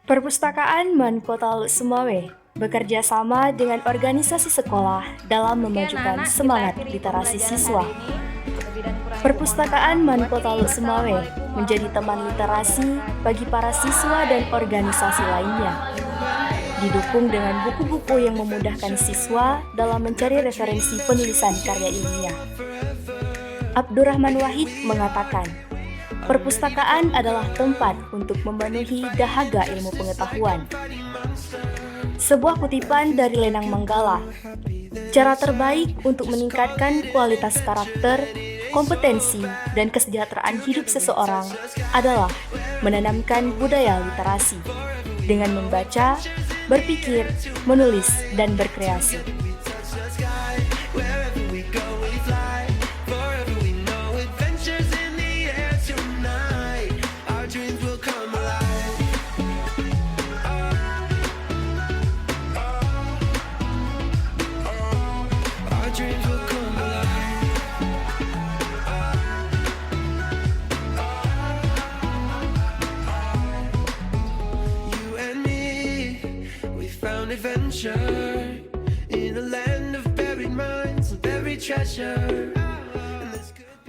Perpustakaan Man Kota Sumawe bekerja sama dengan organisasi sekolah dalam memajukan semangat literasi siswa. Perpustakaan Man Kota Sumawe menjadi teman literasi bagi para siswa dan organisasi lainnya. Didukung dengan buku-buku yang memudahkan siswa dalam mencari referensi penulisan karya ilmiah. Abdurrahman Wahid mengatakan, perpustakaan adalah tempat untuk memenuhi dahaga ilmu pengetahuan. Sebuah kutipan dari Lenang Manggala, cara terbaik untuk meningkatkan kualitas karakter, kompetensi, dan kesejahteraan hidup seseorang adalah menanamkan budaya literasi dengan membaca, berpikir, menulis, dan berkreasi. Adventure in a land of buried mines and buried treasure.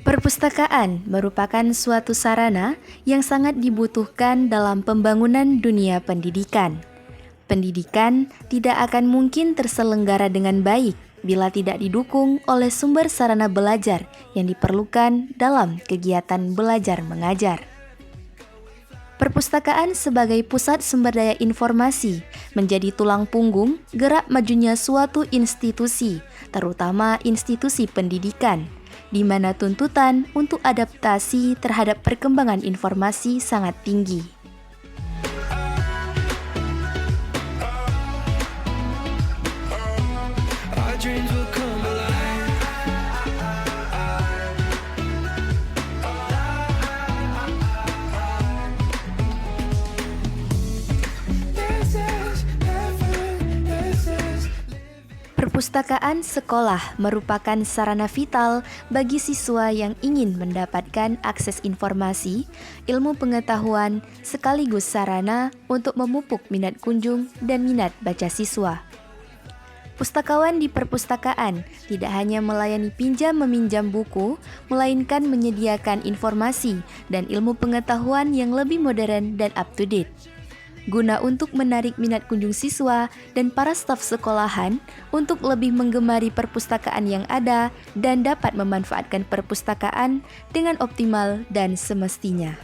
Perpustakaan merupakan suatu sarana yang sangat dibutuhkan dalam pembangunan dunia pendidikan. Pendidikan tidak akan mungkin terselenggara dengan baik bila tidak didukung oleh sumber sarana belajar yang diperlukan dalam kegiatan belajar mengajar. Perpustakaan sebagai pusat sumber daya informasi menjadi tulang punggung gerak majunya suatu institusi, terutama institusi pendidikan, di mana tuntutan untuk adaptasi terhadap perkembangan informasi sangat tinggi. Perpustakaan sekolah merupakan sarana vital bagi siswa yang ingin mendapatkan akses informasi, ilmu pengetahuan, sekaligus sarana untuk memupuk minat kunjung dan minat baca siswa. Pustakawan di perpustakaan tidak hanya melayani pinjam-meminjam buku, melainkan menyediakan informasi dan ilmu pengetahuan yang lebih modern dan up-to-date. Guna untuk menarik minat kunjung siswa dan para staf sekolahan untuk lebih menggemari perpustakaan yang ada dan dapat memanfaatkan perpustakaan dengan optimal dan semestinya.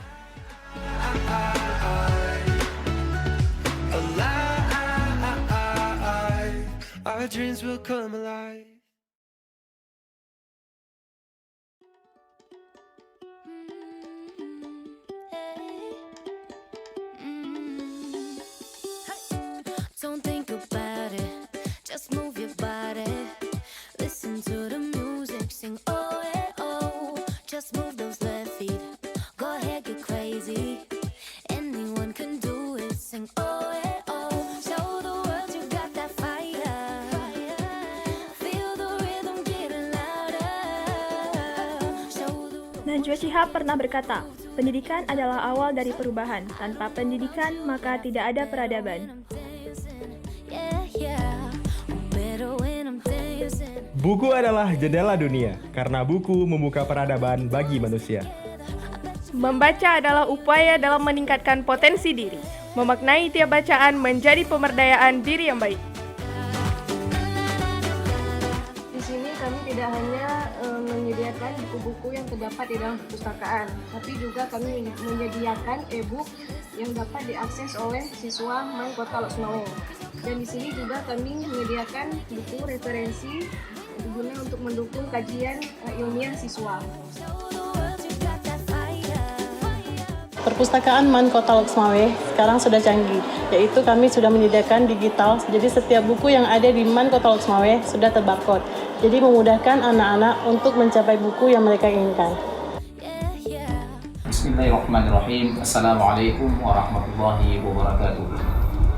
Our dreams will come alive. Don't think about it, just move your body. Listen to the music, sing oh yeah oh. Just move those left feet, go ahead get crazy. Anyone can do it, sing oh yeah oh. Show the world you got that fire. Feel the rhythm getting louder. Najwa Shihab pernah berkata, pendidikan adalah awal dari perubahan. Tanpa pendidikan, maka tidak ada peradaban. Buku adalah jendela dunia, karena buku membuka peradaban bagi manusia. Membaca adalah upaya dalam meningkatkan potensi diri. Memaknai tiap bacaan menjadi pemberdayaan diri yang baik. Di sini kami tidak hanya menyediakan buku-buku yang terdapat di dalam perpustakaan, tapi juga kami menyediakan e-book yang dapat diakses oleh siswa Man Kota Sumawe. Dan di sini juga kami menyediakan buku referensi guna untuk mendukung kajian ilmiah siswa. Perpustakaan Man Kota Sumawe sekarang sudah canggih, yaitu kami sudah menyediakan digital, jadi setiap buku yang ada di Man Kota Sumawe sudah terbarcode, jadi memudahkan anak-anak untuk mencapai buku yang mereka inginkan. Bismillahirrahmanirrahim. Assalamualaikum warahmatullahi wabarakatuh.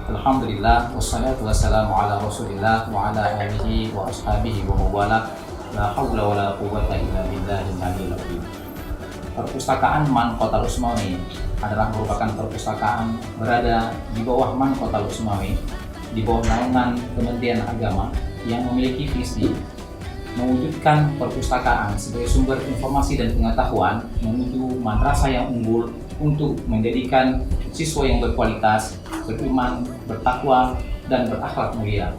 Alhamdulillah, wassalatu wassalamu ala rasulillah wa ala alihi wa ashabihi wa mawala. La hawla wa la quwwata illa billahil aliyyil azim. Perpustakaan Man Kota Usmawi adalah merupakan perpustakaan berada di bawah Man Kota Usmawi, di bawah naungan Kementerian Agama yang memiliki visi mewujudkan perpustakaan sebagai sumber informasi dan pengetahuan menuju madrasah yang unggul untuk menjadikan siswa yang berkualitas, beriman, bertakwa, dan berakhlak mulia.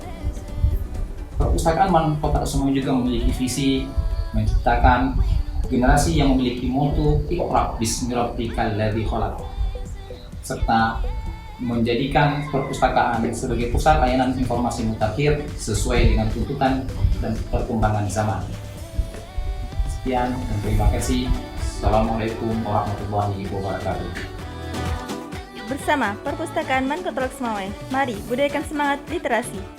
Perpustakaan Man Kota Usmawi juga memiliki visi menciptakan generasi yang memiliki moto Iqra bismi rabbikal ladzi khalaq, serta menjadikan perpustakaan sebagai pusat layanan informasi mutakhir sesuai dengan tuntutan dan perkembangan zaman. Sekian dan terima kasih. Assalamualaikum warahmatullahi wabarakatuh. Bersama Perpustakaan Man Kota Usmawi, mari budayakan semangat literasi.